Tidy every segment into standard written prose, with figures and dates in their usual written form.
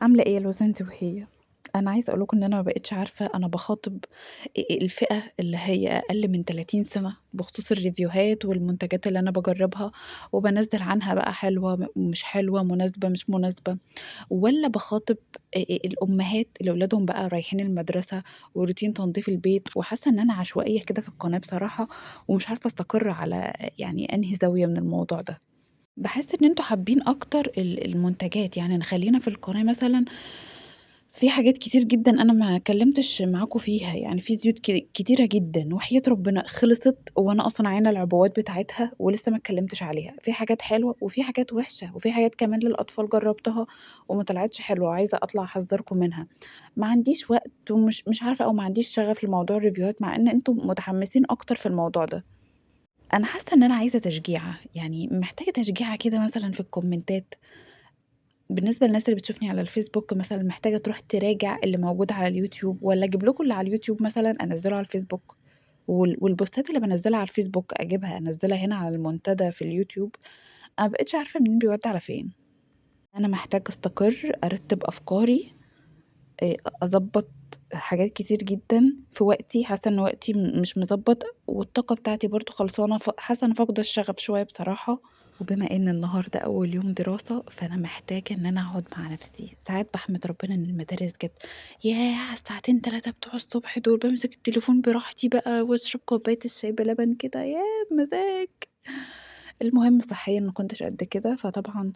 عاملة إيه يا لوزة أنتِ وهي؟ أنا عايزة أقول لكم إن أنا ما بقيتش عارفة أنا باخاطب الفئة اللي هي أقل من 30 سنة بخصوص الريفيوهات والمنتجات اللي أنا باجربها، وبانزّل عنها بقى حلوة مش حلوة، مناسبة مش مناسبة، والّا باخاطب الأمهات اللي ولادهم بقى رايحين المدرسة وروتين تنضيف البيت، وحاسة إن أنا عشوائية كده في القناة بصراحة، ومش عارفة أستقر على يعني أنهي زاوية من الموضوع ده. باحس إن أنتم حابين أكتر المنتجات، يعني خلّينا في القناة مثلًا في حاجات كتير جدًا أنا ما اتكلمتش معاكم فيها، يعني في زيوت كتيرة جدًا وحياة ربنا خلصت وأنا أصلًا عاينة العبوات بتاعتها ولسه ما اتكلمتش عليها، في حاجات حلوة وفي حاجات وحشة، وفي حاجات كمان للأطفال جربتها وما طلعتش حلوة وعايزة أطلع أحذّركم منها. ما عنديش وقت ومش عارفة أو ما عنديش شغف لموضوع الريفيوهات مع إن أنتم متحمسين أكتر في الموضوع ده. أنا حاسة إن أنا عايزة تشجيعة، يعني محتاجة تشجيعة كده مثلًا في الكومنتات. بالنسبة للناس اللي بتشوفني على الفيسبوك مثلًا محتاجة تروح تراجع اللي موجود على اليوتيوب، والّا أجيب لكم اللي على اليوتيوب مثلًا أنزّله على الفيسبوك، والبوستات اللي بانزّلها على الفيسبوك أجيبها أنزّلها هنا على المنتدى في اليوتيوب، أنا ما بقيتش عارفة منين بيودّي على فين. أنا محتاجة أستقر، أرتّب أفكاري، أضبّط حاجات كتير جدًا في وقتي، حاسة إن وقتي مش مضبّط، والطاقة بتاعتي برضه خلصانة، حاسة أنا فاقدة الشغف شوية بصراحة. وبما إن النهارده أول يوم دراسة، فأنا محتاجة إن أنا أقعد مع نفسي، ساعات باحمد ربنا إن المدارس جات، ياه على الساعتين 3 بتوع الصبح دول، بامسك التليفون براحتي بقى واشرب كوباية الشاي بلبن كده، ياه بمزاج. المهم صحيًا ما كنتش قد كده، فطبعًا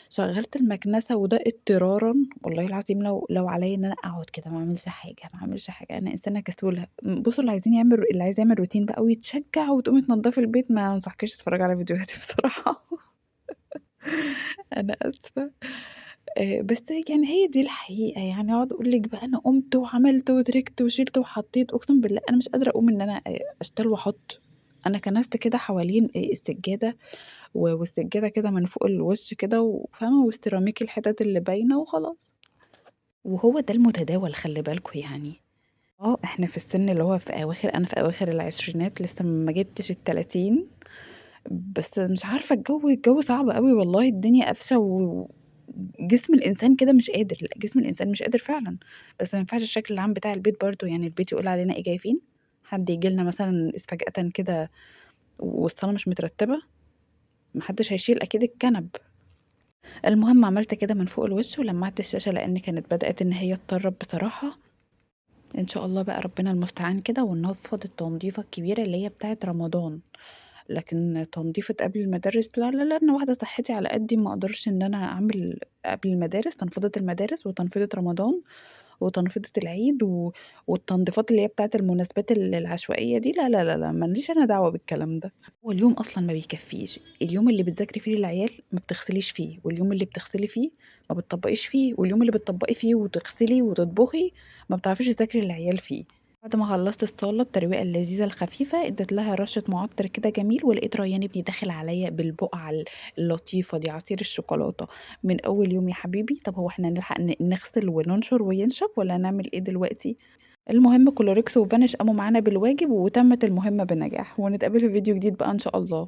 شغّلت المكنسة وده اضطرارًا، والله العظيم لو عليّا إن أنا أقعد كده ما اعملش حاجة، ما اعملش حاجة، أنا إنسانة كسولة. بُصّوا اللي عايز يعمل روتين بقى ويتشجّع وتقومي تنضّفي البيت، ما أنصحكيش تتفرّجي على فيديوهاتي بصراحة. أنا آسفة. بس يعني هي دي الحقيقة، يعني أقعد أقول لِك بقى أنا قُمت وعملت وتركت وشِلت وحطيت، أقسم بالله أنا مش قادرة أقوم إن أنا أشتري وأحُط. أنا كنست كده حوالين السجادة والسجادة كده من فوق الوش كده وفاهمة، والسيراميك الحتت اللي باينة وخلاص. وهو ده المتداول خلّي بالكم يعني. إحنا في السِن اللي هو في أواخر أنا في أواخر العشرينات لسه ما جبتش ال30. بس مش عارفة الجو صعب أوي والله، الدنيا قافشة جسم الإنسان كده مش قادر، لأ جسم الإنسان مش قادر فعلًا، بس ما ينفعش الشكل العام بتاع البيت برضه، يعني البيت يقول علينا إيه جايفين؟ حد ييجي لنا مثلًا فجأةً كده والصالة مش مترتبة، ما حدش هيشيل أكيد الكنب. المهم عملت كده من فوق الوش ولمّعت الشاشة لإن كانت بدأت إن هي تطرّب بصراحة. إن شاء الله بقى ربنا المستعان كده وننفّض التنضيفة الكبيرة اللي هي بتاعة رمضان. لكن تنضيفة قبل المدارس لا، لا، لا، أنا واحدة صحتي على قدّي ما أقدرش إن أنا أعمل قبل المدارس، تنفيضة المدارس وتنفيضة رمضان وتنفيضة العيد والتنضيفات اللي هي بتاعة المناسبات العشوائية دي، لا، لا، لا، لا، ما ليش أنا دعوة بالكلام ده. هو اليوم أصلًا ما بيكفّيش، اليوم اللي بتذاكري فيه للعيال ما بتغسليش فيه، واليوم اللي بتغسلي فيه ما بتطبّقيش فيه، واليوم اللي بتطبّقي فيه وتغسلي وتطبخي ما بتعرفيش تذاكري للعيال فيه. بعد ما خلّصت الصالة الترويقة اللذيذة الخفيفة، ادّيت لها رشة معطر كده جميل، ولقيت ريان ابني داخل عليَّ بالبقعة اللطيفة دي، عصير الشوكولاتة. من أول يوم يا حبيبي، طب هو إحنا نلحق نغسل وننشر وينشف والّا هنعمل إيه دلوقتي؟ المهم كلوركس وفانيش قاموا معانا بالواجب، وتمت المهمة بنجاح، ونتقابل في فيديو جديد بقى إن شاء الله.